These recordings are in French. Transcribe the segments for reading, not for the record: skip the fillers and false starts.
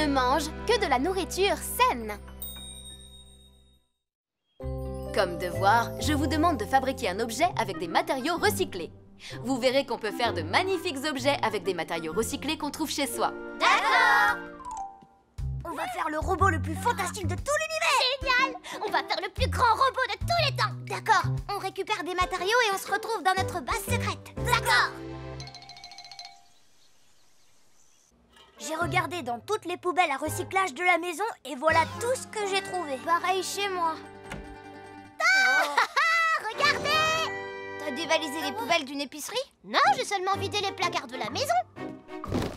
mange que de la nourriture saine. Comme devoir, je vous demande de fabriquer un objet avec des matériaux recyclés. Vous verrez qu'on peut faire de magnifiques objets avec des matériaux recyclés qu'on trouve chez soi. D'accord! On va faire le robot le plus fantastique de tout l'univers! Génial! On va faire le plus grand robot de tous les temps! D'accord, on récupère des matériaux et on se retrouve dans notre base secrète. D'accord! J'ai regardé dans toutes les poubelles à recyclage de la maison et voilà tout ce que j'ai trouvé. Pareil chez moi. Regardez! T'as dévalisé les poubelles d'une épicerie? Non, j'ai seulement vidé les placards de la maison.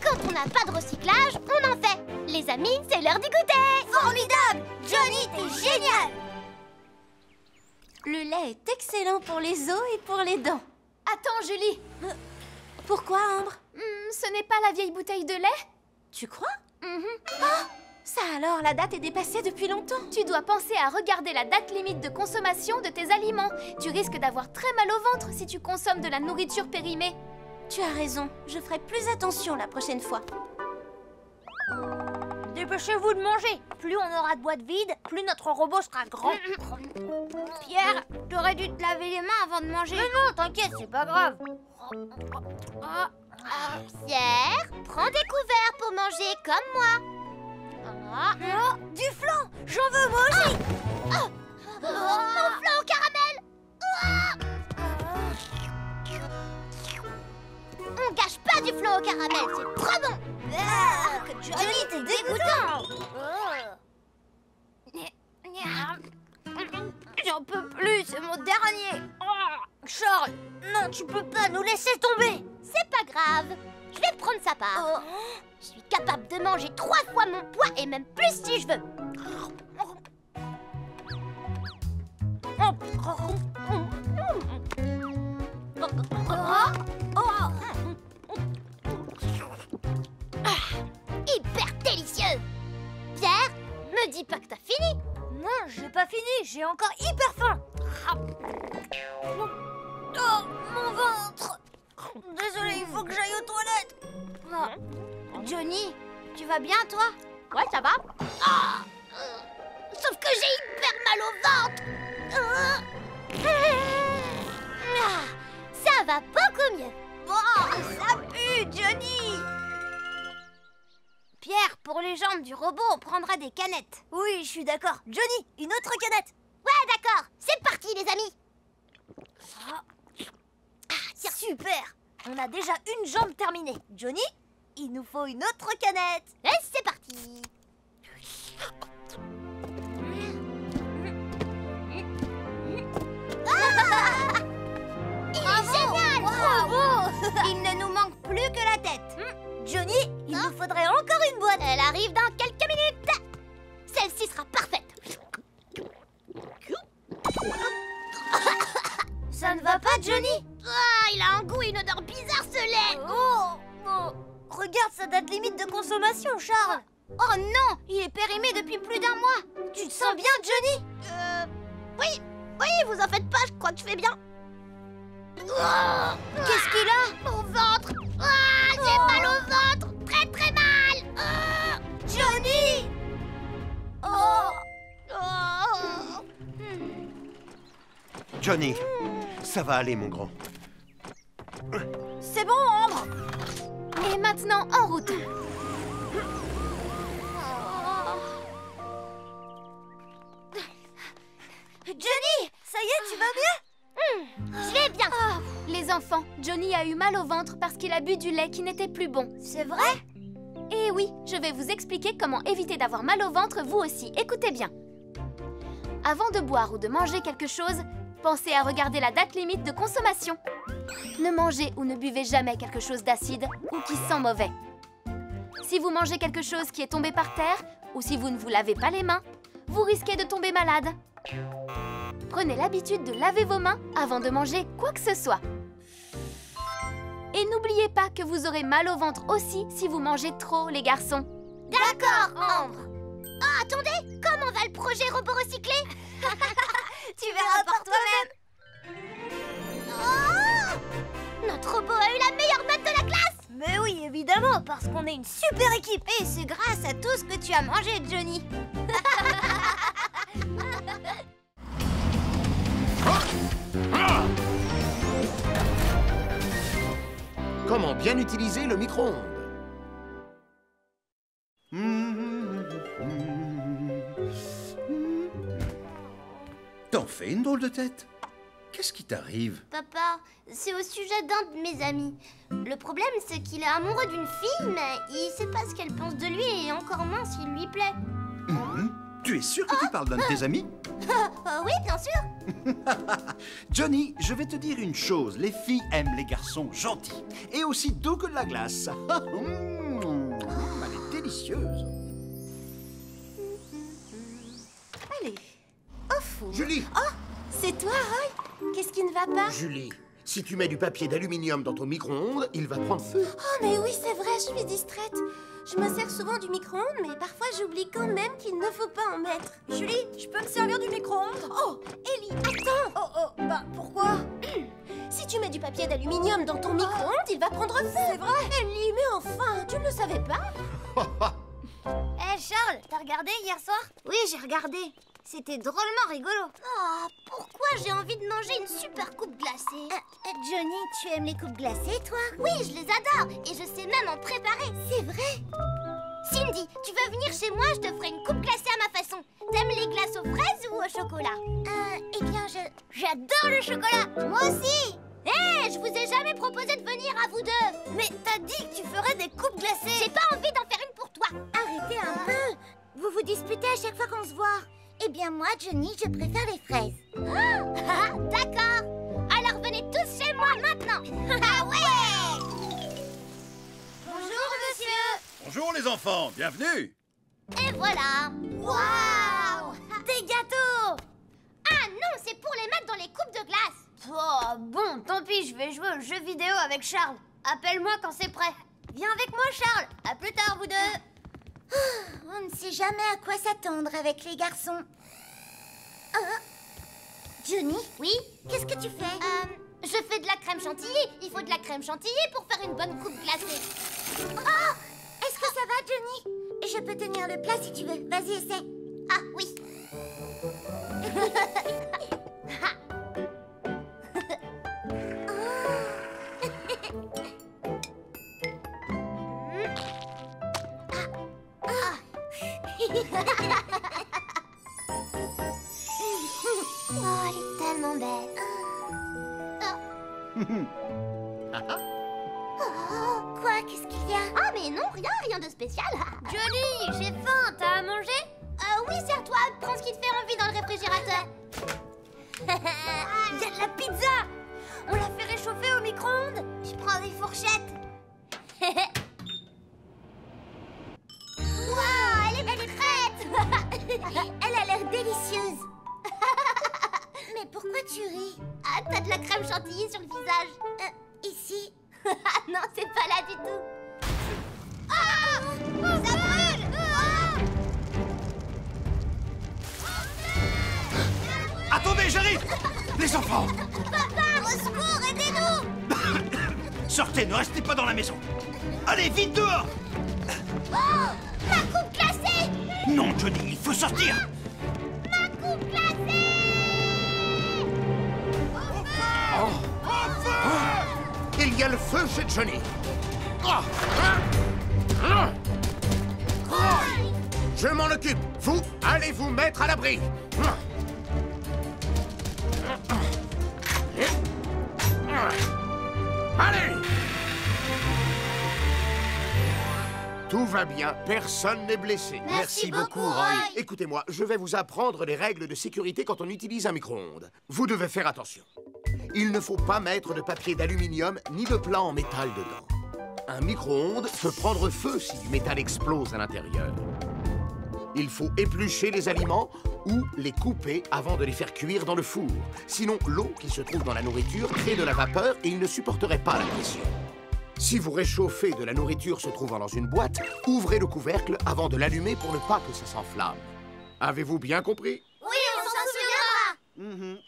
Quand on n'a pas de recyclage, on en fait. Les amis, c'est l'heure d'y goûter. Formidable! Johnny, t'es génial! Le lait est excellent pour les os et pour les dents. Attends, Julie. Pourquoi, Ambre? Ce n'est pas la vieille bouteille de lait? Tu crois? Ah, Ça alors, la date est dépassée depuis longtemps. tu dois penser à regarder la date limite de consommation de tes aliments. Tu risques d'avoir très mal au ventre si tu consommes de la nourriture périmée. Tu as raison, je ferai plus attention la prochaine fois. Dépêchez-vous de manger. Plus on aura de boîtes vides, plus notre robot sera grand. Pierre, t'aurais dû te laver les mains avant de manger. Mais non, t'inquiète, c'est pas grave. Pierre, prends des couverts pour manger comme moi. Du flan, j'en veux moi aussi. Mon flan au caramel. On gâche pas du flan au caramel, c'est trop bon. Johnny, t'es dégoûtant. J'en peux plus, c'est mon dernier. Charles, non, tu peux pas nous laisser tomber. C'est pas grave, je vais prendre sa part. Je suis capable de manger 3 fois mon poids et même plus si je veux. Hyper délicieux. Pierre, me dis pas que t'as fini. Non, j'ai pas fini, j'ai encore hyper faim. Oh, mon ventre. Désolé, il faut que j'aille aux toilettes. Johnny, tu vas bien, toi? Ouais, ça va? Sauf que j'ai hyper mal au ventre. Ça va beaucoup mieux. Ça pue, Johnny. Pierre, pour les jambes du robot, on prendra des canettes. Oui, je suis d'accord. Johnny, une autre canette. Ouais, d'accord. C'est parti, les amis. Super. On a déjà une jambe terminée. Johnny, il nous faut une autre canette. Et c'est parti. Il est génial. Bravo. Il ne nous manque plus que la tête. Johnny, il nous faudrait encore une boîte. Elle arrive dans quelques minutes. Celle-ci sera parfaite. Ça ne va pas, Johnny? Il a un goût et une odeur bizarre, ce lait. Regarde sa date limite de consommation, Charles. Oh non, il est périmé depuis plus d'1 mois. Tu te sens bien, Johnny? Oui, vous en faites pas, je crois que je fais bien. Qu'est-ce qu'il a? Mon ventre. J'ai mal au ventre, très très mal. Johnny. Johnny, ça va aller, mon grand. C'est bon, Ambre? Et maintenant, en route. Johnny, ça y est, tu vas bien? Je vais bien. Les enfants, Johnny a eu mal au ventre parce qu'il a bu du lait qui n'était plus bon. C'est vrai? Et oui, je vais vous expliquer comment éviter d'avoir mal au ventre vous aussi. Écoutez bien. Avant de boire ou de manger quelque chose, pensez à regarder la date limite de consommation. Ne mangez ou ne buvez jamais quelque chose d'acide ou qui sent mauvais. Si vous mangez quelque chose qui est tombé par terre ou si vous ne vous lavez pas les mains, vous risquez de tomber malade. Prenez l'habitude de laver vos mains avant de manger quoi que ce soit. Et n'oubliez pas que vous aurez mal au ventre aussi si vous mangez trop, les garçons. D'accord, Ambre. Attendez, comment va le projet robot recyclé? Tu verras par toi-même. Notre robot a eu la meilleure note de la classe. Mais oui, évidemment, parce qu'on est une super équipe. Et c'est grâce à tout ce que tu as mangé, Johnny. Comment bien utiliser le micro-ondes? T'en fais une drôle de tête. Qu'est-ce qui t'arrive? Papa, c'est au sujet d'un de mes amis. Le problème, c'est qu'il est amoureux d'une fille, mais il sait pas ce qu'elle pense de lui et encore moins s'il lui plaît. Tu es sûr que tu parles d'un de tes amis? Oui, bien sûr. Johnny, je vais te dire une chose. Les filles aiment les garçons gentils. Et aussi doux que de la glace. Elle est délicieuse. Allez. Au four. Julie! Oh, c'est toi, Roy? Qu'est-ce qui ne va pas? Julie, si tu mets du papier d'aluminium dans ton micro-ondes, il va prendre feu. Oh, mais oui, c'est vrai, je suis distraite. Je me sers souvent du micro-ondes, mais parfois j'oublie quand même qu'il ne faut pas en mettre. Julie, je peux me servir du micro-ondes? Oh, Ellie, attends! Bah, pourquoi? Si tu mets du papier d'aluminium dans ton micro-ondes, il va prendre feu. C'est vrai? Ellie, mais enfin, tu ne le savais pas? Charles, t'as regardé hier soir? Oui, j'ai regardé. C'était drôlement rigolo. Oh, pourquoi j'ai envie de manger une super coupe glacée? Johnny, tu aimes les coupes glacées, toi? Oui, je les adore. Et je sais même en préparer. C'est vrai? Cindy, tu veux venir chez moi? Je te ferai une coupe glacée à ma façon. T'aimes les glaces aux fraises ou au chocolat? Eh bien, j'adore le chocolat. Moi aussi. Hé, je vous ai jamais proposé de venir à vous deux. Mais t'as dit que tu ferais des coupes glacées. J'ai pas envie d'en faire une pour toi. Arrêtez un peu. Vous vous disputez à chaque fois qu'on se voit. Eh bien, moi, Johnny, je préfère les fraises. D'accord. Alors, venez tous chez moi maintenant. Ah ouais. Bonjour, monsieur. Bonjour les enfants, bienvenue. Et voilà. Waouh. Des gâteaux. Ah non, c'est pour les mettre dans les coupes de glace. Oh, bon, tant pis, je vais jouer au jeu vidéo avec Charles. Appelle-moi quand c'est prêt. Viens avec moi, Charles. À plus tard, vous deux. On ne sait jamais à quoi s'attendre avec les garçons. Johnny? Oui? Qu'est-ce que tu fais? Je fais de la crème chantilly. Il faut de la crème chantilly pour faire une bonne coupe glacée. Oh! Est-ce que ça va, Johnny? Je peux tenir le plat si tu veux. Vas-y, essaie. Ah, oui. Oh, elle est tellement belle. Oh, quoi? Qu'est-ce qu'il y a? Ah, mais non, rien de spécial. Johnny, j'ai faim. T'as à manger? Oui, sers-toi. Prends ce qui te fait envie dans le réfrigérateur. Il y a de la pizza. On l'a fait réchauffer au micro-ondes. Je prends des fourchettes. Waouh, elle est prête. Elle a l'air délicieuse. Mais pourquoi tu ris? Ah, t'as de la crème chantilly sur le visage. Ici. Non, c'est pas là du tout. Ah! Ça brûle! Attendez, j'arrive! Les enfants! Papa! Au secours, aidez-nous! Sortez, ne restez pas dans la maison! Allez, vite dehors! Oh! Ma coupe glacée! Non, Johnny, il faut sortir! Ma coupe glacée! Il y a le feu chez Johnny. Je m'en occupe. Vous, allez vous mettre à l'abri. Allez! Tout va bien, personne n'est blessé. Merci beaucoup, Roy. Écoutez-moi, je vais vous apprendre les règles de sécurité quand on utilise un micro-ondes. Vous devez faire attention. Il ne faut pas mettre de papier d'aluminium ni de plat en métal dedans. Un micro-ondes peut prendre feu si du métal explose à l'intérieur. Il faut éplucher les aliments ou les couper avant de les faire cuire dans le four. Sinon, l'eau qui se trouve dans la nourriture crée de la vapeur et il ne supporterait pas la pression. Si vous réchauffez de la nourriture se trouvant dans une boîte, ouvrez le couvercle avant de l'allumer pour ne pas que ça s'enflamme. Avez-vous bien compris? Oui, on s'en souviendra.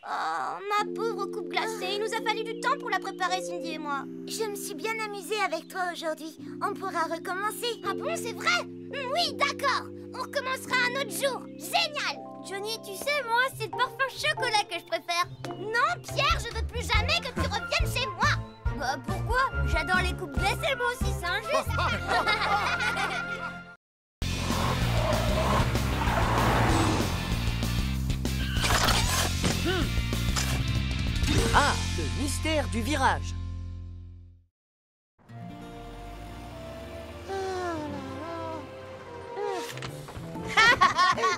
Oh, ma pauvre coupe glacée, il nous a fallu du temps pour la préparer, Cindy et moi. Je me suis bien amusée avec toi aujourd'hui. On pourra recommencer. Ah bon, c'est vrai? Oui, d'accord. On recommencera un autre jour. Génial. Johnny, tu sais, moi, c'est le parfum chocolat que je préfère. Non, Pierre, je veux plus jamais que tu reviennes chez moi. Bah, pourquoi? J'adore les coupes glacées, moi aussi, c'est injuste. Ah, le mystère du virage.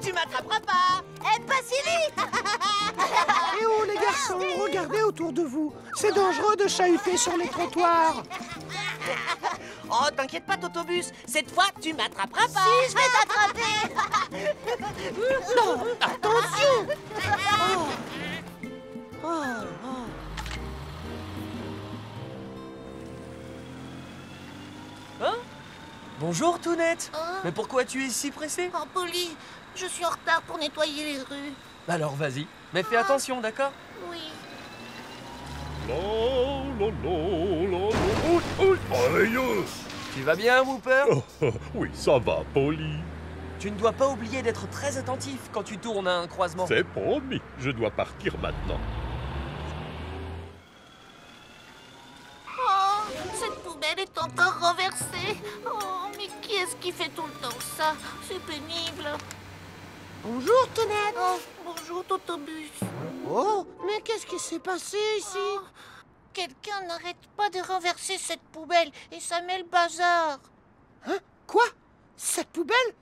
Tu m'attraperas pas. Pas si vite. Eh oh les garçons, regardez autour de vous. C'est dangereux de chahuter sur les trottoirs. Oh, t'inquiète pas, Totobus. Cette fois, tu m'attraperas pas. Si, je vais t'attraper. Non, attention. Hein? Bonjour, Tounette. Mais pourquoi tu es si pressée? Oh, Polly, je suis en retard pour nettoyer les rues. Alors, vas-y. Mais fais attention, d'accord? Oui. Aïe. Tu vas bien, Whooper? Oui, ça va, Polly. Tu ne dois pas oublier d'être très attentif quand tu tournes à un croisement. C'est promis, je dois partir maintenant. Oh, cette poubelle est encore renversée. Oh, mais qui est-ce qui fait tout le temps ça? C'est pénible. Bonjour, Tounette. Oh, bonjour, Totobus. Oh, mais qu'est-ce qui s'est passé ici? Quelqu'un n'arrête pas de renverser cette poubelle et ça met le bazar. Hein? Quoi? Cette poubelle?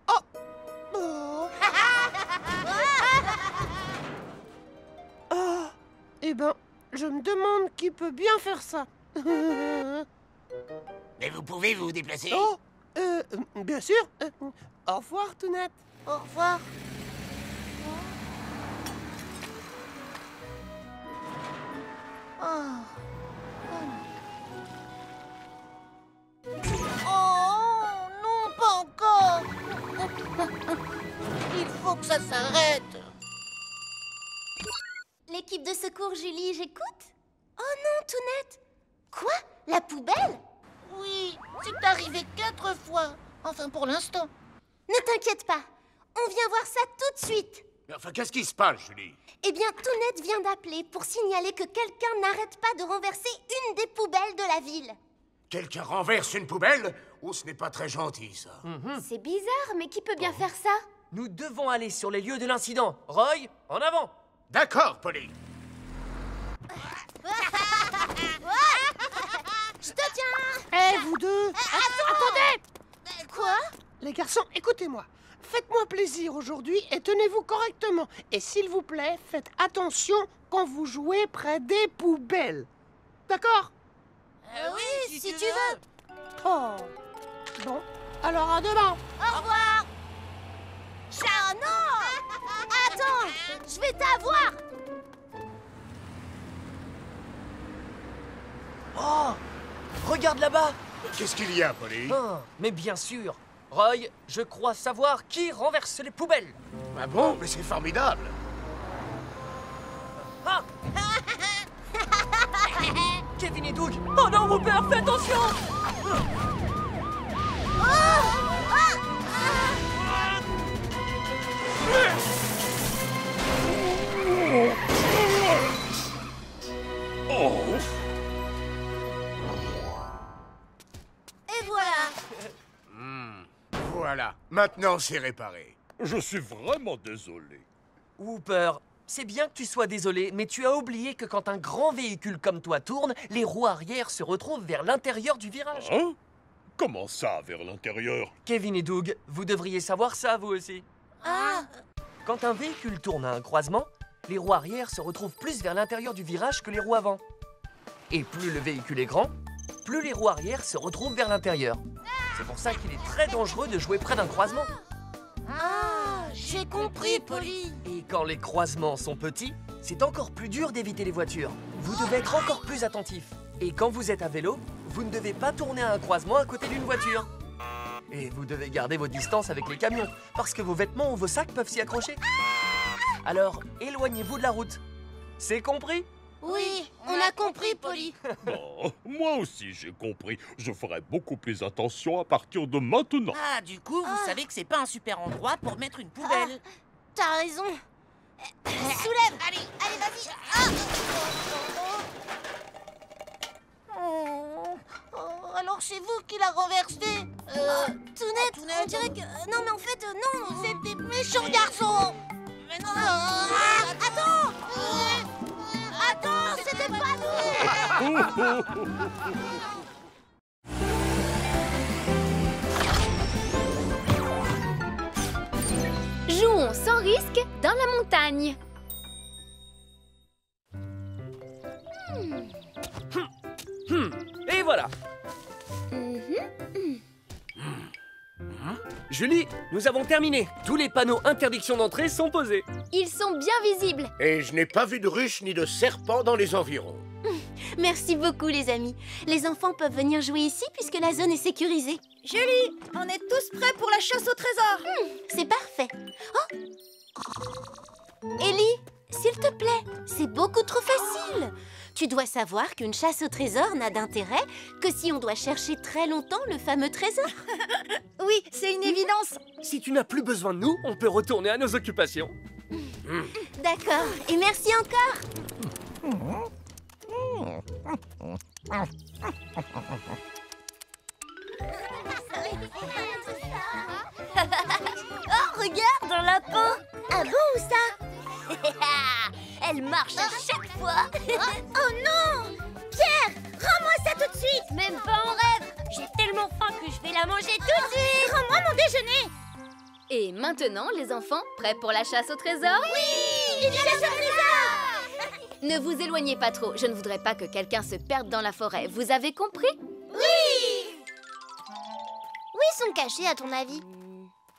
Oh! Ah, eh ben, je me demande qui peut bien faire ça. Mais vous pouvez vous déplacer? Oh, bien sûr. Au revoir, Tounette. Au revoir. Oh non, pas encore. Il faut que ça s'arrête. L'équipe de secours, Julie, j'écoute? Oh non, Tounette! Quoi? La poubelle? Oui, c'est arrivé 4 fois. Enfin, pour l'instant. Ne t'inquiète pas, on vient voir ça tout de suite. Mais enfin, qu'est-ce qui se passe, Julie? Eh bien, Tounette vient d'appeler pour signaler que quelqu'un n'arrête pas de renverser une des poubelles de la ville. Quelqu'un renverse une poubelle? Oh, ce n'est pas très gentil, ça. C'est bizarre, mais qui peut bien faire ça? Nous devons aller sur les lieux de l'incident. Roy, en avant! D'accord, Polly. Je te tiens. Eh, vous deux! Attendez. Quoi? Les garçons, écoutez-moi. Faites-moi plaisir aujourd'hui et tenez-vous correctement. Et s'il vous plaît, faites attention quand vous jouez près des poubelles. D'accord? Oui, si tu veux. Oh. Bon, alors à demain. Au revoir. Ah non. Attends, je vais t'avoir. Oh! Regarde là-bas! Qu'est-ce qu'il y a, Polly? Ah, mais bien sûr! Roy, je crois savoir qui renverse les poubelles! Ah bon? Mais c'est formidable. Ah! Kevin et Doug! Oh non, mon père, fais attention! Oh. Et voilà. Voilà, maintenant c'est réparé. Je suis vraiment désolé. Whooper, c'est bien que tu sois désolé, mais tu as oublié que quand un grand véhicule comme toi tourne, les roues arrière se retrouvent vers l'intérieur du virage. Hein? Comment ça, vers l'intérieur? Kevin et Doug, vous devriez savoir ça, vous aussi. Ah. Quand un véhicule tourne à un croisement, les roues arrière se retrouvent plus vers l'intérieur du virage que les roues avant. Et plus le véhicule est grand, plus les roues arrière se retrouvent vers l'intérieur. C'est pour ça qu'il est très dangereux de jouer près d'un croisement. Ah, j'ai compris, Polly. Et quand les croisements sont petits, c'est encore plus dur d'éviter les voitures. Vous devez être encore plus attentif. Et quand vous êtes à vélo, vous ne devez pas tourner à un croisement à côté d'une voiture. Et vous devez garder vos distances avec les camions, parce que vos vêtements ou vos sacs peuvent s'y accrocher. Alors, éloignez-vous de la route. C'est compris? Oui, on a compris, Polly. Bon, moi aussi j'ai compris. Je ferai beaucoup plus attention à partir de maintenant. Ah, du coup, vous savez que c'est pas un super endroit pour mettre une poubelle. T'as raison. Soulève. Allez, vas-y. Alors c'est vous qui l'a renversé. Tounette, on dirait que... Non, mais en fait, non, c'était méchant garçon. Mais non, Attends. Attends, c'était pas nous. Jouons sans risque dans la montagne. Et voilà. Julie, nous avons terminé. Tous les panneaux interdiction d'entrée sont posés. Ils sont bien visibles. Et je n'ai pas vu de ruche ni de serpent dans les environs. Merci beaucoup, les amis. Les enfants peuvent venir jouer ici puisque la zone est sécurisée. Julie, on est tous prêts pour la chasse au trésor. C'est parfait. Oh, Ellie, s'il te plaît, c'est beaucoup trop facile. Tu dois savoir qu'une chasse au trésor n'a d'intérêt que si on doit chercher très longtemps le fameux trésor. Oui, c'est une évidence. Si tu n'as plus besoin de nous, on peut retourner à nos occupations. D'accord, et merci encore. Oh, regarde, un lapin. Ah bon, où ça? Elle marche à chaque fois. Oh non! Pierre, rends-moi ça tout de suite. Même pas en rêve. J'ai tellement faim que je vais la manger tout de suite. Rends-moi mon déjeuner. Et maintenant, les enfants, prêts pour la chasse au trésor? Oui, une chasse au trésor. Ne vous éloignez pas trop, je ne voudrais pas que quelqu'un se perde dans la forêt. Vous avez compris? Oui. Où ils sont cachés, à ton avis?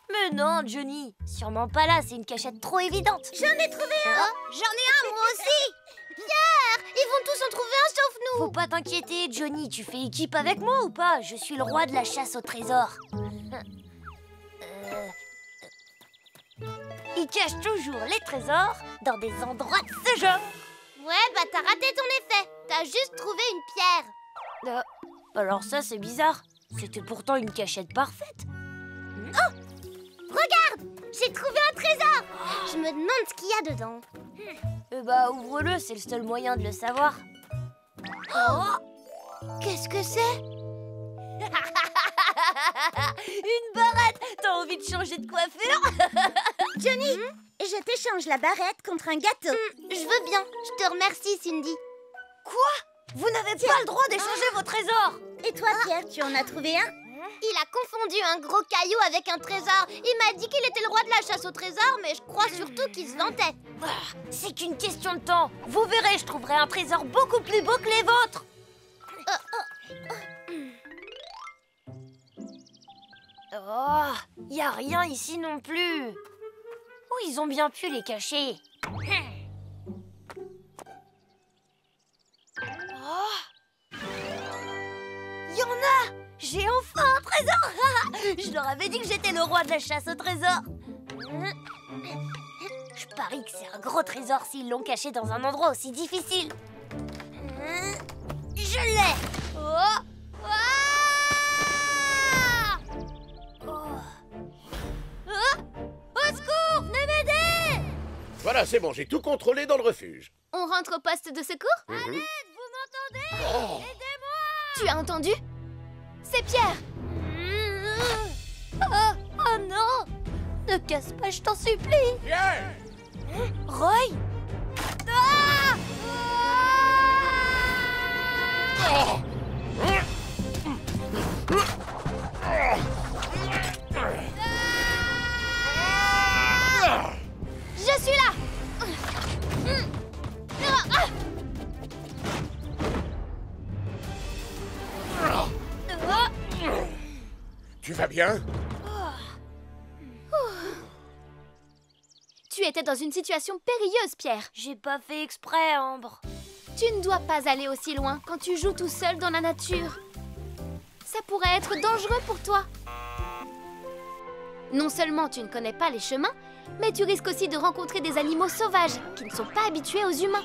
Mais non, Johnny. Sûrement pas là, c'est une cachette trop évidente. J'en ai trouvé un. J'en ai un, moi aussi. Pierre, ils vont tous en trouver un sauf nous. Faut pas t'inquiéter, Johnny. Tu fais équipe avec moi ou pas? Je suis le roi de la chasse au trésor. Ils cachent toujours les trésors dans des endroits de ce genre. Ouais, bah t'as raté ton effet. T'as juste trouvé une pierre. Alors ça, c'est bizarre. C'était pourtant une cachette parfaite. Regarde, j'ai trouvé un trésor. Je me demande ce qu'il y a dedans. Eh bah, ouvre-le, c'est le seul moyen de le savoir. Qu'est-ce que c'est? Une barrette. T'as envie de changer de coiffure? Johnny, je t'échange la barrette contre un gâteau. Je veux bien. Je te remercie, Cindy. Quoi? Vous n'avez pas le droit d'échanger vos trésors. Et toi, Pierre, tu en as trouvé un? Il a confondu un gros caillou avec un trésor. Il m'a dit qu'il était le roi de la chasse au trésor, mais je crois surtout qu'il se vantait. C'est qu'une question de temps. Vous verrez, je trouverai un trésor beaucoup plus beau que les vôtres. Oh, y a rien ici non plus. Où ils ont bien pu les cacher? Oh, y en a! J'ai enfin un trésor! Je leur avais dit que j'étais le roi de la chasse au trésor. Je parie que c'est un gros trésor s'ils l'ont caché dans un endroit aussi difficile. Je l'ai! Oh! Au secours, venez m'aider! Voilà, c'est bon, j'ai tout contrôlé dans le refuge. On rentre au poste de secours? Vous m'entendez? Oh. Tu as entendu? C'est Pierre! Oh non! Ne casse pas, je t'en supplie! Pierre! Roy? Je suis là! Tu vas bien? Tu étais dans une situation périlleuse, Pierre. J'ai pas fait exprès, Ambre. Tu ne dois pas aller aussi loin quand tu joues tout seul dans la nature. Ça pourrait être dangereux pour toi. Non seulement tu ne connais pas les chemins, mais tu risques aussi de rencontrer des animaux sauvages qui ne sont pas habitués aux humains.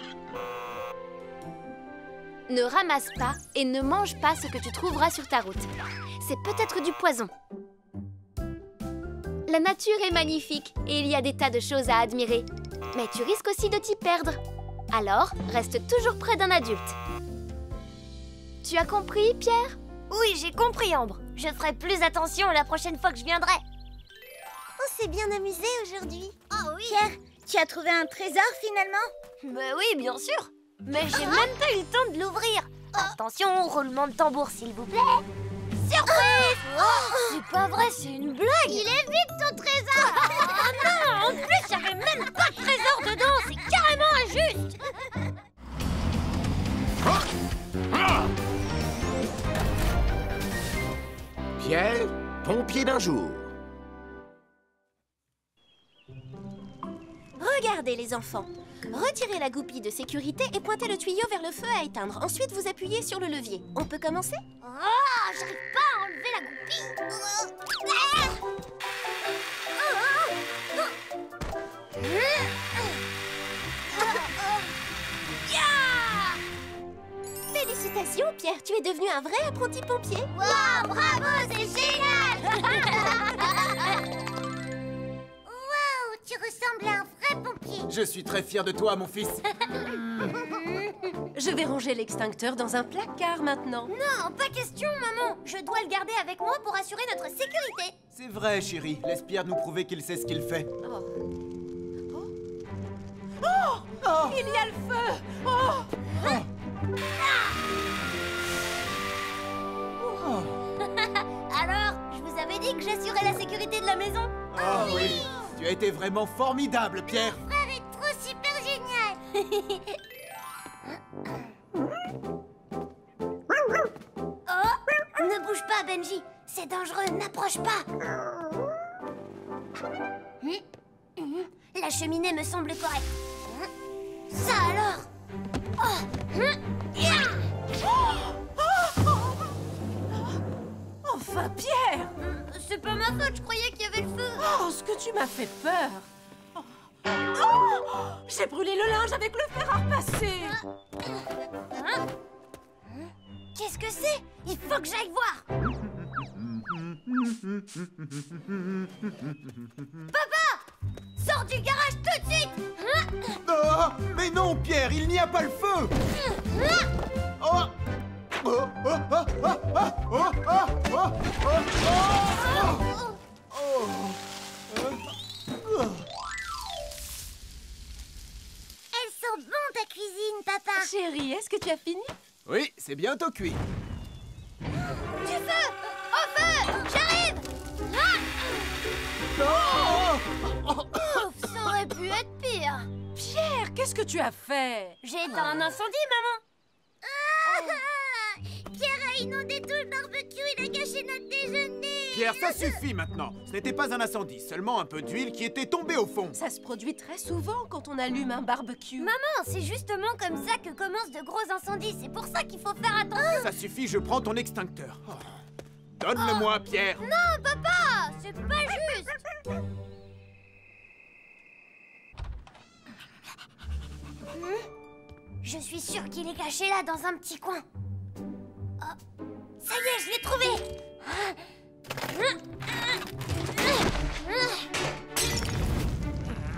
Ne ramasse pas et ne mange pas ce que tu trouveras sur ta route. C'est peut-être du poison. La nature est magnifique et il y a des tas de choses à admirer. Mais tu risques aussi de t'y perdre. Alors, reste toujours près d'un adulte. Tu as compris, Pierre? Oui, j'ai compris, Ambre. Je ferai plus attention la prochaine fois que je viendrai. On s'est bien amusé aujourd'hui. Oh oui. Pierre, tu as trouvé un trésor finalement? Mais oui, bien sûr. Mais j'ai même pas eu le temps de l'ouvrir. Attention, roulement de tambour, s'il vous plaît. Surprise! C'est pas vrai, c'est une blague. Il est vide ton trésor. Oh non, en plus, j'avais même pas de trésor dedans. C'est carrément injuste. Pierre, pompier d'un jour. Regardez les enfants. Retirez la goupille de sécurité et pointez le tuyau vers le feu à éteindre. Ensuite, vous appuyez sur le levier. On peut commencer? Oh, j'arrive pas à enlever la goupille. Félicitations, Pierre. Tu es devenu un vrai apprenti pompier. Wow, bravo, c'est génial. Wow, tu ressembles à un vrai pompier. Je suis très fier de toi, mon fils. Je vais ranger l'extincteur dans un placard maintenant. Non, pas question, maman. Je dois le garder avec moi pour assurer notre sécurité. C'est vrai, chérie. Laisse Pierre nous prouver qu'il sait ce qu'il fait. Oh. Il y a le feu. Alors, je vous avais dit que j'assurais la sécurité de la maison. Oh oui. Tu as été vraiment formidable, Pierre. Mon frère est trop super génial. Oh, ne bouge pas, Benji. C'est dangereux, n'approche pas. La cheminée me semble correcte. Ça alors? Enfin, Pierre! C'est pas ma faute, je croyais qu'il y avait le feu. Oh, ce que tu m'as fait peur! Oh, j'ai brûlé le linge avec le fer à repasser! Qu'est-ce que c'est? Il faut que j'aille voir. Papa! Sors du garage tout de suite! Oh, mais non, Pierre, il n'y a pas le feu. Oh. Oh, oh, oh, oh, oh, oh, oh, oh, oh. Elles sont bonnes ta cuisine, papa. Chérie, est-ce que tu as fini? Oui, c'est bientôt cuit. Du feu! Au feu! J'arrive! Ouf, ça aurait pu être pire. Pierre, qu'est-ce que tu as fait? J'ai éteint un incendie, maman. Pierre a inondé tout le barbecue, il a gâché notre déjeuner. Pierre, ça suffit maintenant. Ce n'était pas un incendie, seulement un peu d'huile qui était tombée au fond. Ça se produit très souvent quand on allume un barbecue. Maman, c'est justement comme ça que commencent de gros incendies. C'est pour ça qu'il faut faire attention. Ça suffit, je prends ton extincteur. Oh. Donne-le-moi, Pierre. Non, papa, c'est pas juste. Je suis sûre qu'il est caché là, dans un petit coin. Oh. Ça y est, je l'ai trouvé.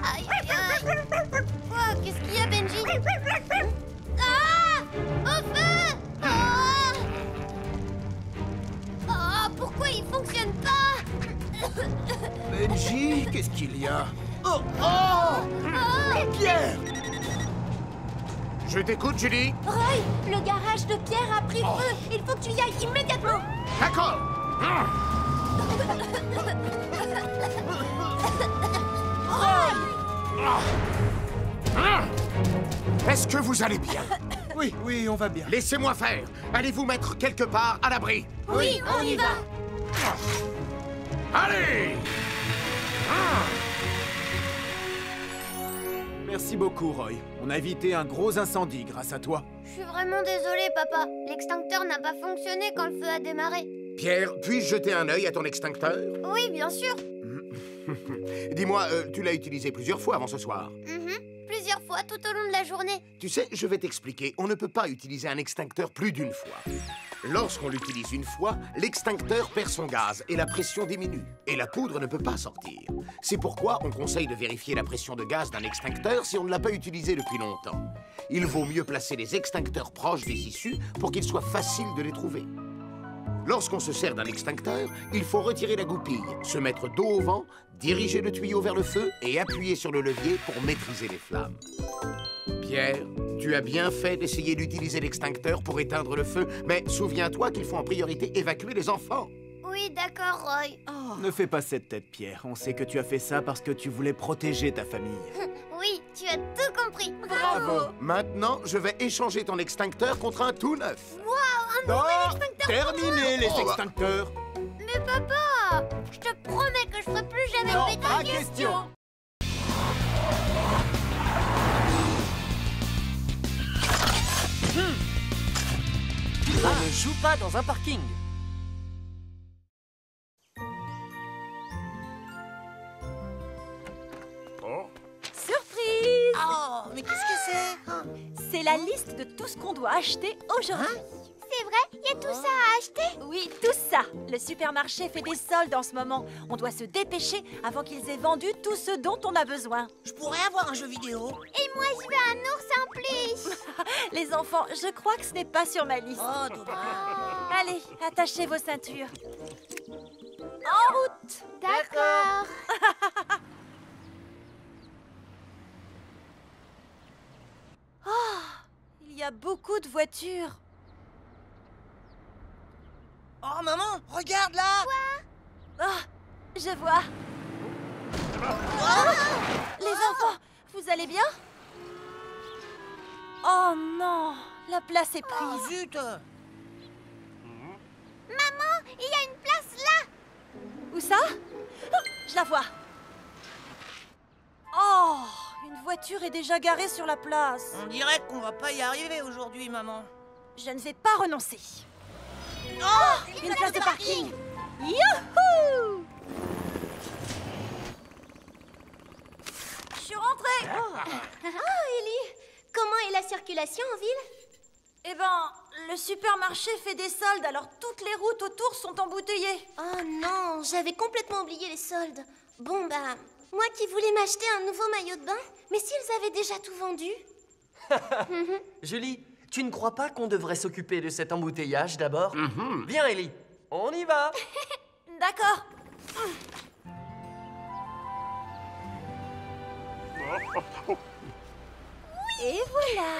Aïe, aïe, aïe. Quoi? Qu'est-ce qu'il y a, Benji? Ah! Au feu! Ah! Oh, pourquoi il fonctionne pas? Benji, qu'est-ce qu'il y a? Oh, oh! Pierre! Je t'écoute, Julie. Roy, le garage de Pierre a pris feu. Il faut que tu y ailles immédiatement. D'accord. Est-ce que vous allez bien? Oui, oui, on va bien. Laissez-moi faire. Allez vous mettre quelque part à l'abri. Oui, on y va. Allez! Merci beaucoup, Roy. On a évité un gros incendie grâce à toi. Je suis vraiment désolée, papa. L'extincteur n'a pas fonctionné quand le feu a démarré. Pierre, puis-je jeter un œil à ton extincteur? Oui, bien sûr. Dis-moi, tu l'as utilisé plusieurs fois avant ce soir? Plusieurs fois. fois tout au long de la journée. Tu sais, je vais t'expliquer. On ne peut pas utiliser un extincteur plus d'une fois. Lorsqu'on l'utilise une fois, l'extincteur perd son gaz et la pression diminue. Et la poudre ne peut pas sortir. C'est pourquoi on conseille de vérifier la pression de gaz d'un extincteur si on ne l'a pas utilisé depuis longtemps. Il vaut mieux placer les extincteurs proches des issues pour qu'il soit facile de les trouver. Lorsqu'on se sert d'un extincteur, il faut retirer la goupille, se mettre dos au vent, diriger le tuyau vers le feu et appuyer sur le levier pour maîtriser les flammes. Pierre, tu as bien fait d'essayer d'utiliser l'extincteur pour éteindre le feu, mais souviens-toi qu'il faut en priorité évacuer les enfants. Oui, d'accord, Roy. Ne fais pas cette tête, Pierre. On sait que tu as fait ça parce que tu voulais protéger ta famille. Oui, tu as tout compris. Bravo. Maintenant, je vais échanger ton extincteur contre un tout neuf. Waouh, un nouvel extincteur. Terminez les extincteurs. Mais papa, je te promets que je ferai plus jamais Non, de pas bêtises. question. On ne joue pas dans un parking. Surprise! Oh, mais qu'est-ce que c'est? C'est la liste de tout ce qu'on doit acheter aujourd'hui. C'est vrai, il y a tout ça à acheter. Oui, tout ça. Le supermarché fait des soldes en ce moment. On doit se dépêcher avant qu'ils aient vendu tout ce dont on a besoin. Je pourrais avoir un jeu vidéo. Et moi, je veux un ours en peluche. Les enfants, je crois que ce n'est pas sur ma liste. Oh, dommage. Allez, attachez vos ceintures. En route! D'accord. Il y a beaucoup de voitures. Oh, maman, regarde là. Ah, je vois. Les enfants, vous allez bien? Oh non, la place est Oh, prise. zut. Maman, il y a une place là. Où ça? Oh, je la vois. Oh, une voiture est déjà garée sur la place. On dirait qu'on va pas y arriver aujourd'hui, maman. Je ne vais pas renoncer. Oh, Une place de parking. Youhou! Je suis rentrée. Oh, Ellie, comment est la circulation en ville? Eh ben, le supermarché fait des soldes, alors toutes les routes autour sont embouteillées. Oh non, j'avais complètement oublié les soldes. Bon, bah, moi qui voulais m'acheter un nouveau maillot de bain, mais s'ils avaient déjà tout vendu? Julie, tu ne crois pas qu'on devrait s'occuper de cet embouteillage d'abord? Viens, Ellie, on y va. D'accord. Et voilà.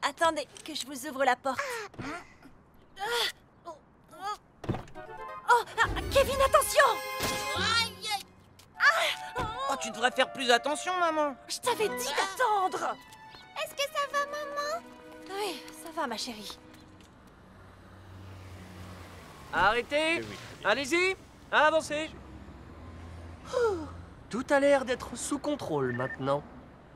Attendez, que je vous ouvre la porte. Oh, Kevin, attention! Oh, tu devrais faire plus attention, maman. Je t'avais dit d'attendre. Est-ce que ça va, maman? Oui, ça va, ma chérie. Arrêtez. Allez-y, avancez. Tout a l'air d'être sous contrôle maintenant.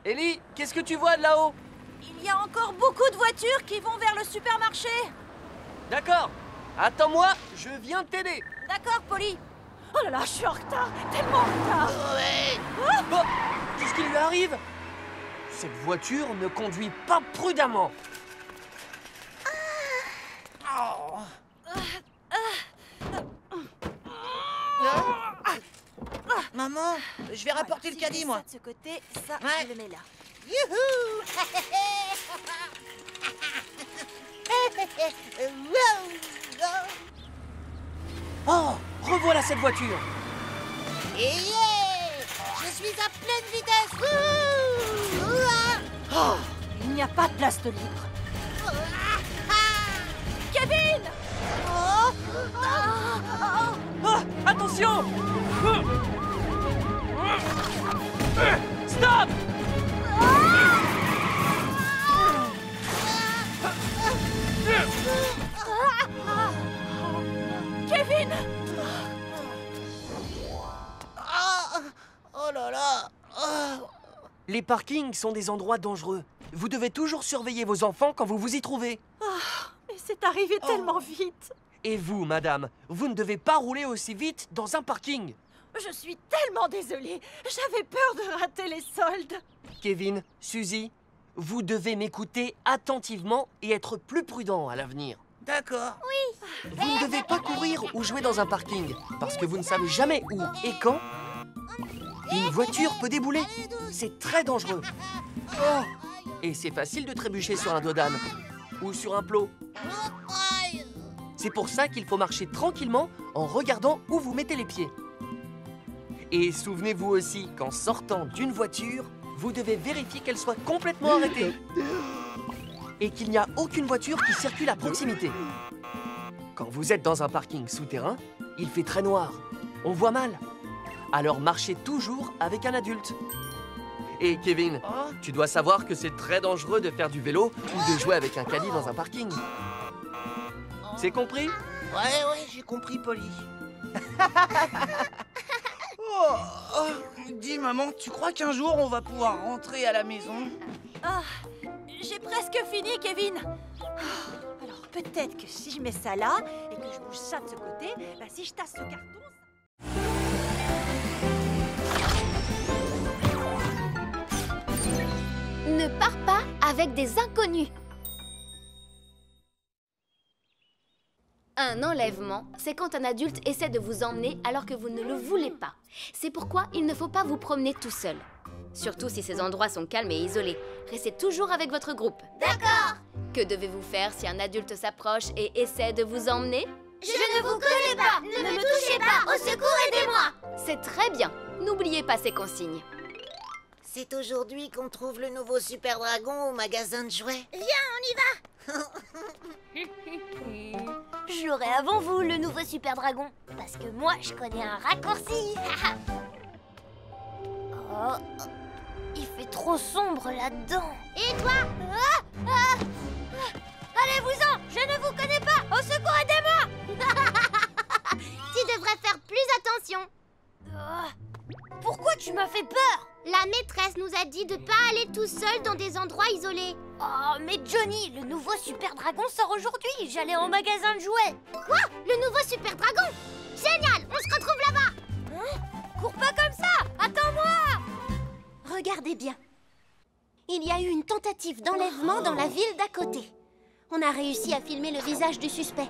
Ellie, qu'est-ce que tu vois de là-haut? Il y a encore beaucoup de voitures qui vont vers le supermarché. D'accord. Attends-moi, je viens t'aider. D'accord, Polly. Oh là là, je suis en retard. Tellement en retard. Oh, qu'est-ce qui lui arrive? Cette voiture ne conduit pas prudemment. Maman, je vais rapporter le Si caddie, je mets moi. Ça de ce côté, ça, Ouais. je le mets là. Youhou. Oh, revoilà cette voiture. Et yeah, je suis à pleine vitesse. Ouh, ouah. Oh, il n'y a pas de place de libre. Kevin! Oh, attention. Stop. Kevin! Oh là là. Oh. Les parkings sont des endroits dangereux. Vous devez toujours surveiller vos enfants quand vous vous y trouvez. Mais c'est arrivé tellement vite. Et vous, madame, vous ne devez pas rouler aussi vite dans un parking. Je suis tellement désolée. J'avais peur de rater les soldes. Kevin, Suzy, Vous devez m'écouter attentivement et être plus prudent à l'avenir. D'accord. Oui. Vous ne devez pas courir ou jouer dans un parking, parce que vous ne savez jamais où et quand une voiture peut débouler. C'est très dangereux. Oh. Et c'est facile de trébucher sur un dos d'âne ou sur un plot. C'est pour ça qu'il faut marcher tranquillement en regardant où vous mettez les pieds. Et souvenez-vous aussi qu'en sortant d'une voiture, vous devez vérifier qu'elle soit complètement arrêtée. Et qu'il n'y a aucune voiture qui circule à proximité. Quand vous êtes dans un parking souterrain, il fait très noir. On voit mal. Alors marchez toujours avec un adulte. Et Kevin, tu dois savoir que c'est très dangereux de faire du vélo ou de jouer avec un caddie dans un parking. C'est compris? Ouais, j'ai compris, Polly. Dis, maman, tu crois qu'un jour on va pouvoir rentrer à la maison? J'ai presque fini, Kevin. Alors peut-être que si je mets ça là et que je bouge ça de ce côté, bah, si je tasse ce carton... Ne pars pas avec des inconnus. Un enlèvement, c'est quand un adulte essaie de vous emmener alors que vous ne le voulez pas. C'est pourquoi il ne faut pas vous promener tout seul. Surtout si ces endroits sont calmes et isolés. Restez toujours avec votre groupe. D'accord. Que devez-vous faire si un adulte s'approche et essaie de vous emmener? Je ne vous connais pas. Ne me touchez pas. Au secours, aidez-moi. C'est très bien. N'oubliez pas ces consignes. C'est aujourd'hui qu'on trouve le nouveau Super Dragon au magasin de jouets. Viens, on y va. J'aurai avant vous le nouveau Super Dragon. Parce que moi, je connais un raccourci. Oh, il fait trop sombre là-dedans. Et toi? Allez-vous-en. Je ne vous connais pas. Au secours, aidez-moi. Tu devrais faire plus attention. Pourquoi tu m'as fait peur? La maîtresse nous a dit de pas aller tout seul dans des endroits isolés. Oh, mais Johnny, le nouveau Super Dragon sort aujourd'hui. J'allais en magasin de jouets. Quoi? Le nouveau Super Dragon? Génial! On se retrouve là-bas. Hein? Cours pas comme ça! Attends-moi! Regardez bien. Il y a eu une tentative d'enlèvement dans la ville d'à côté. On a réussi à filmer le visage du suspect.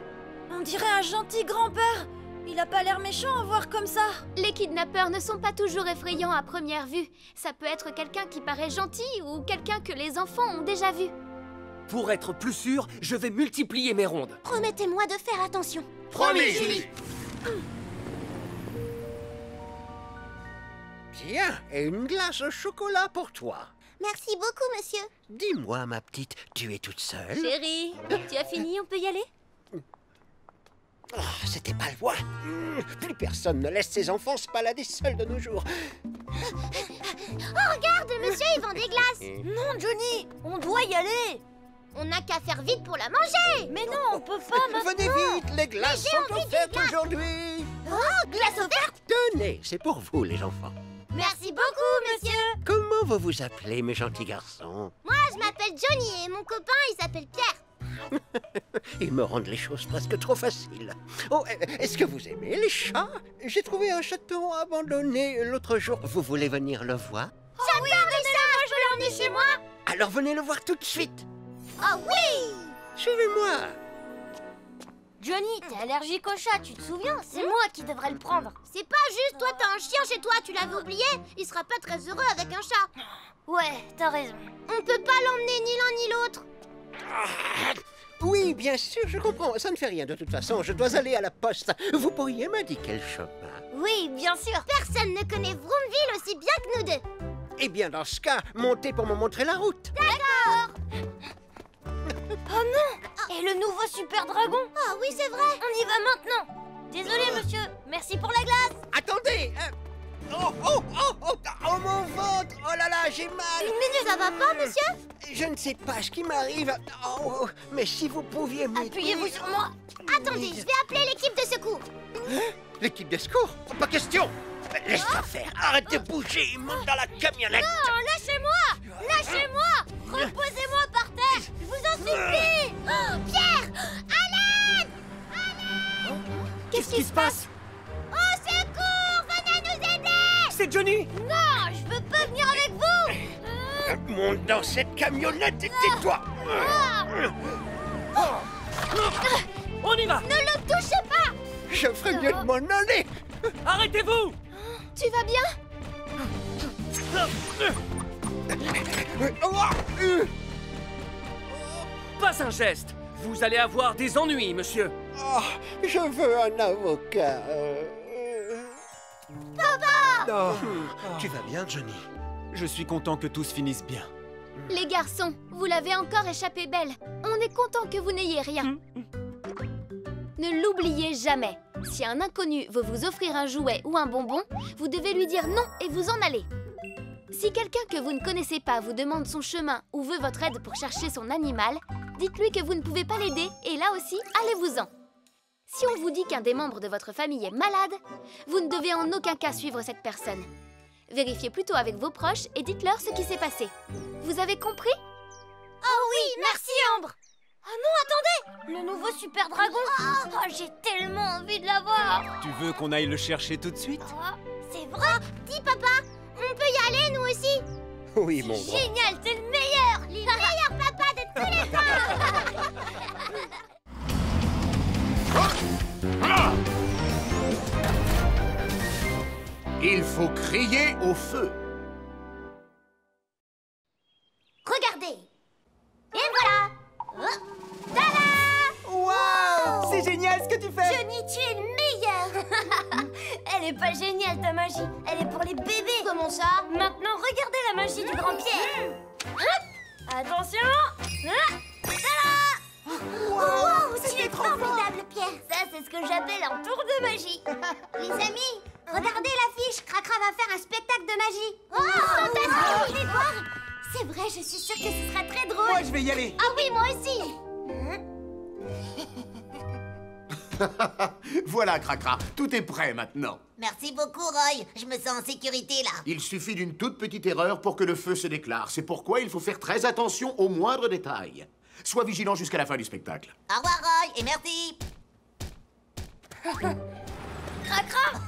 On dirait un gentil grand-père. Il a pas l'air méchant à voir comme ça. Les kidnappeurs ne sont pas toujours effrayants à première vue. Ça peut être quelqu'un qui paraît gentil ou quelqu'un que les enfants ont déjà vu. Pour être plus sûr, je vais multiplier mes rondes. Promettez-moi de faire attention. Promis, Julie. Tiens, et une glace au chocolat pour toi. Merci beaucoup, monsieur. Dis-moi, ma petite, tu es toute seule? Chérie, tu as fini, on peut y aller? Oh, c'était pas loin. Plus personne ne laisse ses enfants se balader seuls de nos jours. Oh, regarde, monsieur, il vend des glaces. Non, Johnny, on doit y aller. On n'a qu'à faire vite pour la manger. Mais non, on peut pas maintenant. Venez vite, les glaces sont offertes aujourd'hui. Oh, glace offerte. Tenez, c'est pour vous, les enfants. Merci beaucoup, monsieur. Comment vous vous appelez, mes gentils garçons? Moi, je m'appelle Johnny et mon copain, il s'appelle Pierre. Ils me rendent les choses presque trop faciles. Oh, est-ce que vous aimez les chats? J'ai trouvé un chaton abandonné l'autre jour. Vous voulez venir le voir? Oh oui, moi je veux l'emmener chez moi. Alors venez le voir tout de suite. Oh oui. Suivez-moi. Johnny, t'es allergique au chat, tu te souviens? C'est moi qui devrais le prendre. C'est pas juste, toi t'as un chien chez toi, tu l'avais oublié? Il sera pas très heureux avec un chat. Ouais, t'as raison. On peut pas l'emmener ni l'un ni l'autre. Oui, bien sûr, je comprends. Ça ne fait rien de toute façon. Je dois aller à la poste. Vous pourriez m'indiquer le chemin? Oui, bien sûr. Personne ne connaît Vroomville aussi bien que nous deux. Eh bien, dans ce cas, montez pour me montrer la route. D'accord. Oh non! Et le nouveau Super Dragon? Ah oui, c'est vrai. On y va maintenant. Désolé, monsieur. Merci pour la glace. Attendez. Oh, mon ventre. Oh là là, j'ai mal. Une minute, ça va pas, monsieur? Je ne sais pas ce qui m'arrive. Oh, mais si vous pouviez m'aider... Appuyez-vous sur moi. Attendez, je vais appeler l'équipe de secours. Hein? L'équipe de secours? Pas question. Laisse-moi faire. Arrête de bouger. Monte dans la camionnette. Non, lâchez-moi. Lâchez-moi. Reposez-moi par terre. Je vous en supplie. Oh, Pierre, à l'aide. Qu'est-ce qui se passe? Au secours, venez nous aider. C'est Johnny. Non, je veux pas venir avec vous. Monte dans cette camionnette et tais-toi. On y va! Ne le touchez pas! Je ferais mieux de m'en aller. Arrêtez-vous! Tu vas bien? Pas un geste! Vous allez avoir des ennuis, monsieur! Oh, je veux un avocat. Oh, tu vas bien, Johnny? Je suis content que tout se finisse bien. Les garçons, vous l'avez encore échappé belle. On est content que vous n'ayez rien. Ne l'oubliez jamais. Si un inconnu veut vous offrir un jouet ou un bonbon, vous devez lui dire non et vous en aller. Si quelqu'un que vous ne connaissez pas vous demande son chemin ou veut votre aide pour chercher son animal, dites-lui que vous ne pouvez pas l'aider et là aussi, allez-vous-en. Si on vous dit qu'un des membres de votre famille est malade, vous ne devez en aucun cas suivre cette personne. Vérifiez plutôt avec vos proches et dites-leur ce qui s'est passé. Vous avez compris? Oh oui, merci Ambre. Oh non, attendez! Le nouveau super dragon! Oh, j'ai tellement envie de l'avoir! Tu veux qu'on aille le chercher tout de suite? C'est vrai? Dis papa, on peut y aller nous aussi? Oui, mon grand. Génial, t'es le meilleur papa de tous les temps! Il faut crier au feu. Regardez! Et voilà! Tada! Waouh! C'est génial ce que tu fais! Johnny, tu es le meilleur! Elle est pas géniale ta magie, elle est pour les bébés! Comment ça? Maintenant, regardez la magie du grand Pierre! Hop! Attention! Tada! Wow! Tu es formidable, Pierre! Ça, c'est ce que j'appelle un tour de magie! Les amis, regardez l'affiche! Cracra va faire un spectacle de magie! Oh! Fantastique! Venez voir! C'est vrai, je suis sûre que ce sera très drôle! Moi, je vais y aller! Ah oui, moi aussi! Voilà, Cracra, tout est prêt maintenant. Merci beaucoup, Roy. Je me sens en sécurité, là. Il suffit d'une toute petite erreur pour que le feu se déclare. C'est pourquoi il faut faire très attention aux moindres détails. Sois vigilant jusqu'à la fin du spectacle. Au revoir, Roy, et merci. Cracra!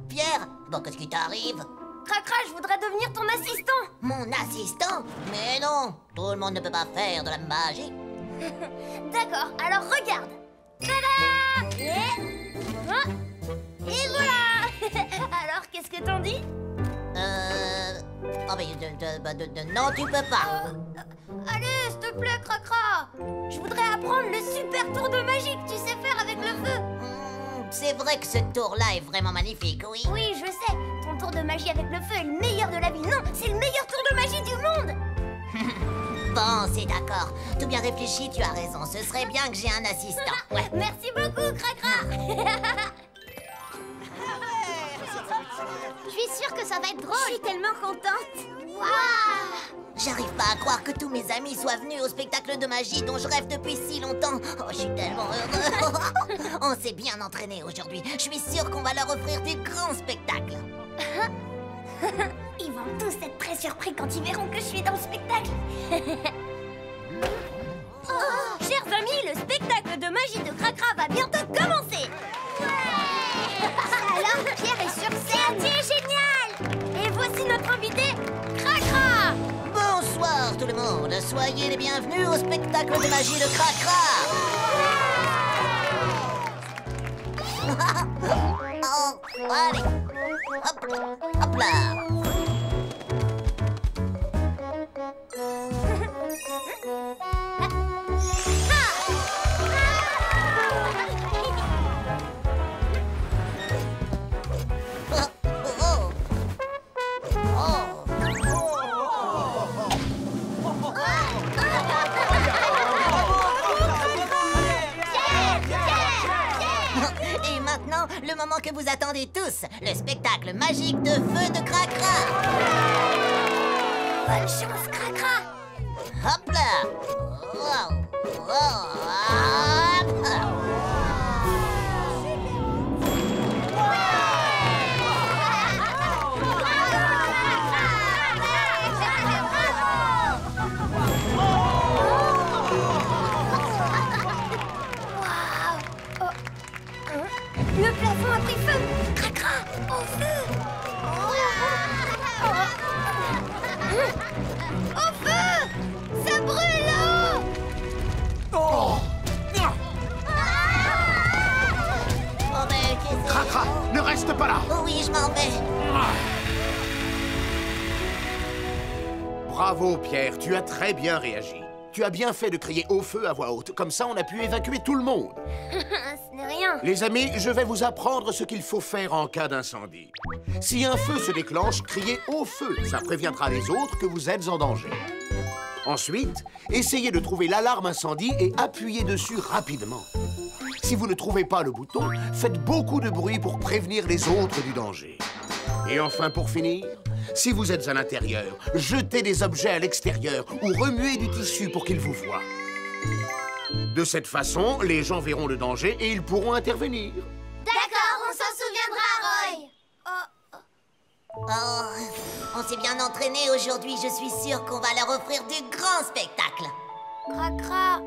Pierre, bon, qu'est-ce qui t'arrive? Cracra, je voudrais devenir ton assistant! Mon assistant? Mais non, tout le monde ne peut pas faire de la magie. D'accord, alors regarde! Tada! Et voilà! Alors, qu'est-ce que t'en dis? Oh, mais non, tu peux pas. Allez, s'il te plaît, Cracra! Je voudrais apprendre le super tour de magie que tu sais faire avec le feu! C'est vrai que ce tour-là est vraiment magnifique, oui. Oui, je sais. Ton tour de magie avec le feu est le meilleur de la ville. Non, c'est le meilleur tour de magie du monde! Bon, c'est d'accord. Tout bien réfléchi, tu as raison. Ce serait bien que j'ai un assistant. Ouais. Merci beaucoup, Cracra! Je suis sûre que ça va être drôle. Je suis tellement contente. Waouh! J'arrive pas à croire que tous mes amis soient venus au spectacle de magie dont je rêve depuis si longtemps. Oh, je suis tellement heureux. On s'est bien entraîné aujourd'hui. Je suis sûre qu'on va leur offrir des grands spectacles. Ils vont tous être très surpris quand ils verront que je suis dans le spectacle. Chers amis, le spectacle de magie de Cracra va bientôt commencer. Alors, Pierre est sur scène. C'est génial. Et voici notre invité, Cracra. Bonsoir tout le monde. Soyez les bienvenus au spectacle de magie de Cracra. Oh, allez. Hop, hop là. Et maintenant, le moment que vous attendez tous, le spectacle magique de feu de Cracra. Bonne chance, Cracra. Hop là. Wow. Hop. Le plafond a pris feu. Cracra, au feu. Au Cracra, ne reste pas là. Oui, je m'en vais. Bravo, Pierre, tu as très bien réagi. Tu as bien fait de crier au feu à voix haute. Comme ça, on a pu évacuer tout le monde. Ce n'est rien. Les amis, je vais vous apprendre ce qu'il faut faire en cas d'incendie. Si un feu se déclenche, criez au feu. Ça préviendra les autres que vous êtes en danger. Ensuite, essayez de trouver l'alarme incendie et appuyez dessus rapidement. Si vous ne trouvez pas le bouton, faites beaucoup de bruit pour prévenir les autres du danger. Et enfin, pour finir, si vous êtes à l'intérieur, jetez des objets à l'extérieur ou remuez du tissu pour qu'ils vous voient. De cette façon, les gens verront le danger et ils pourront intervenir. D'accord, on s'en souviendra, Roy. Oh, on s'est bien entraîné aujourd'hui. Je suis sûre qu'on va leur offrir du grand spectacle. Cracra,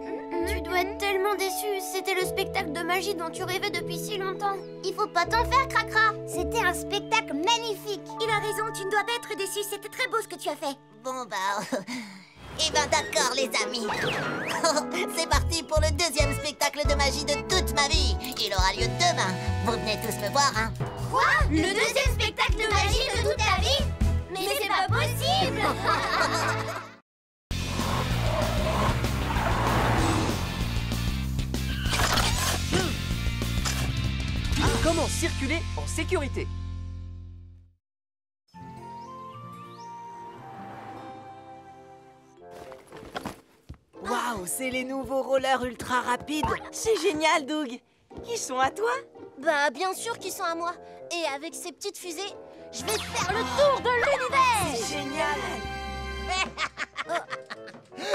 tu dois être tellement déçu. C'était le spectacle de magie dont tu rêvais depuis si longtemps. Il faut pas t'en faire, Cracra. C'était un spectacle magnifique. Il a raison, tu ne dois pas être déçu. C'était très beau ce que tu as fait. Bon, bah... Eh ben d'accord, les amis. C'est parti pour le deuxième spectacle de magie de toute ma vie. Il aura lieu demain. Vous venez tous me voir, hein? Quoi? Le deuxième spectacle de magie de toute ta vie? Mais c'est pas possible. Comment circuler en sécurité? Waouh, c'est les nouveaux rollers ultra rapides. C'est génial, Doug. Ils sont à toi? Bah, bien sûr qu'ils sont à moi. Et avec ces petites fusées, je vais faire le tour de l'univers. C'est génial.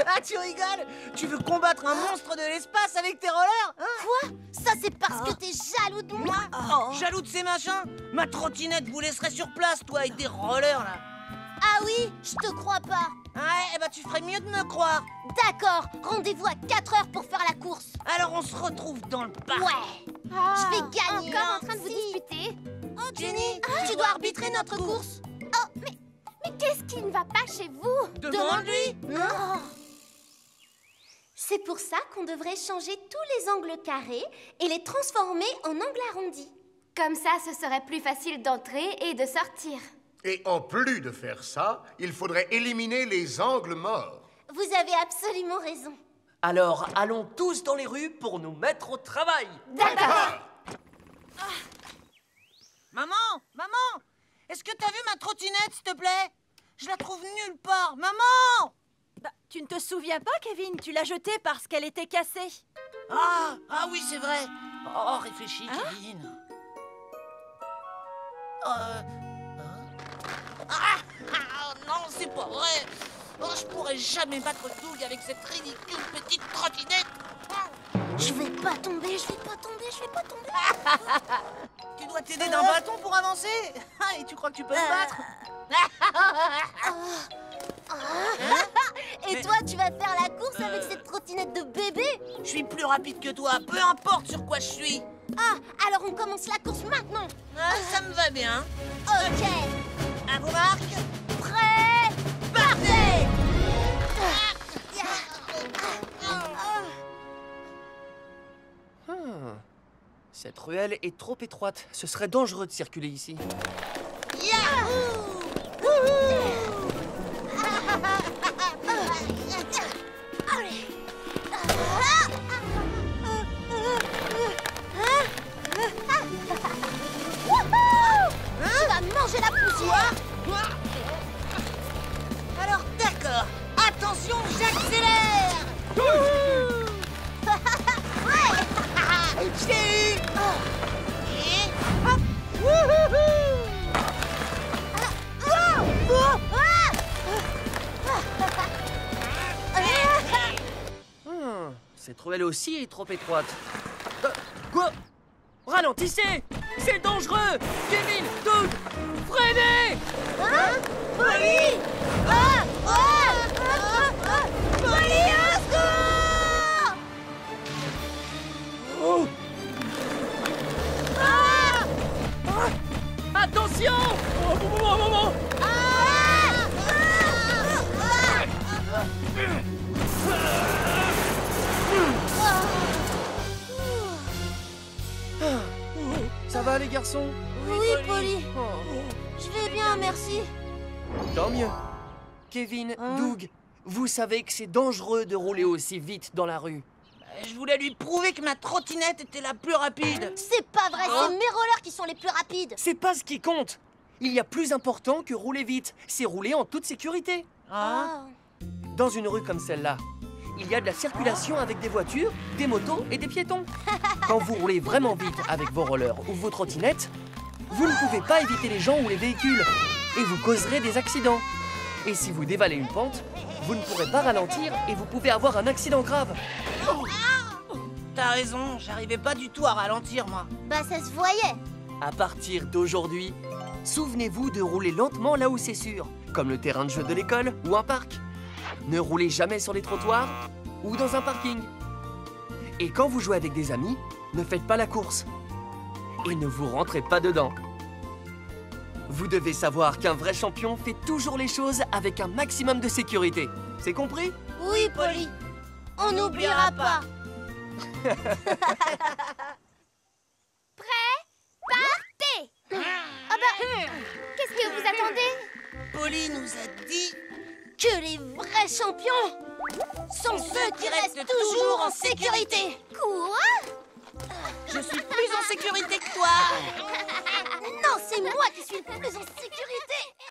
Ah, tu rigoles? Tu veux combattre un monstre de l'espace avec tes rollers, hein? Quoi? Ça, c'est parce que t'es jaloux de moi. Jaloux de ces machins? Ma trottinette vous laisserait sur place, toi, avec des rollers, là. Ah oui? Je te crois pas. Ouais, eh ben tu ferais mieux de me croire. D'accord, rendez-vous à 4 heures pour faire la course. Alors on se retrouve dans le parc. Ouais. Je vais gagner. Encore en train de vous disputer? Oh, Jenny, tu dois arbitrer notre course. Oh, mais qu'est-ce qui ne va pas chez vous? Demande-lui. C'est pour ça qu'on devrait changer tous les angles carrés et les transformer en angles arrondis. Comme ça, ce serait plus facile d'entrer et de sortir. Et en plus de faire ça, il faudrait éliminer les angles morts. Vous avez absolument raison. Alors, allons tous dans les rues pour nous mettre au travail. D'accord. Maman, est-ce que t'as vu ma trottinette, s'il te plaît? Je la trouve nulle part. Maman! Bah, tu ne te souviens pas, Kevin? Tu l'as jetée parce qu'elle était cassée. Ah oui, c'est vrai. Oh, réfléchis, Kevin. Non, c'est pas vrai. Oh, je pourrais jamais battre Doug avec cette ridicule petite trottinette. Je vais pas tomber. Tu dois t'aider d'un bâton pour avancer. Et tu crois que tu peux me battre? Et toi, tu vas faire la course avec cette trottinette de bébé? Je suis plus rapide que toi, peu importe sur quoi je suis. Ah, alors on commence la course maintenant. Ça me va bien. Ok. À vos marques. Prêt? Partez! Cette ruelle est trop étroite. Ce serait dangereux de circuler ici. Tu vas manger la poussière. Alors d'accord. Attention, j'accélère. Je t'ai eu. Et hop. Cette ruelle aussi est trop étroite. Quoi? Ralentissez! C'est dangereux! Kevin, Doug, freinez! Molly! Molly, au secours! Attention! Ça va les garçons? Oui, Polly. Oh. Je vais bien, merci. Tant mieux. Kevin, Doug, vous savez que c'est dangereux de rouler aussi vite dans la rue. Je voulais lui prouver que ma trottinette était la plus rapide. C'est pas vrai, c'est mes rollers qui sont les plus rapides. C'est pas ce qui compte. Il y a plus important que rouler vite. C'est rouler en toute sécurité. Dans une rue comme celle-là, il y a de la circulation avec des voitures, des motos et des piétons. Quand vous roulez vraiment vite avec vos rollers ou vos trottinettes, vous ne pouvez pas éviter les gens ou les véhicules et vous causerez des accidents. Et si vous dévalez une pente, vous ne pourrez pas ralentir et vous pouvez avoir un accident grave. T'as raison, j'arrivais pas du tout à ralentir, moi. Bah, ça se voyait. À partir d'aujourd'hui, souvenez-vous de rouler lentement là où c'est sûr, comme le terrain de jeu de l'école ou un parc. Ne roulez jamais sur les trottoirs ou dans un parking. Et quand vous jouez avec des amis, ne faites pas la course. Et ne vous rentrez pas dedans. Vous devez savoir qu'un vrai champion fait toujours les choses avec un maximum de sécurité. C'est compris? Oui, Polly. On n'oubliera pas. Prêt? Partez! Ah bah, qu'est-ce que vous attendez? Polly nous a dit Que les vrais champions sont ceux qui restent toujours en sécurité. Quoi? je suis plus en sécurité que toi. Non, c'est moi qui suis le plus en sécurité.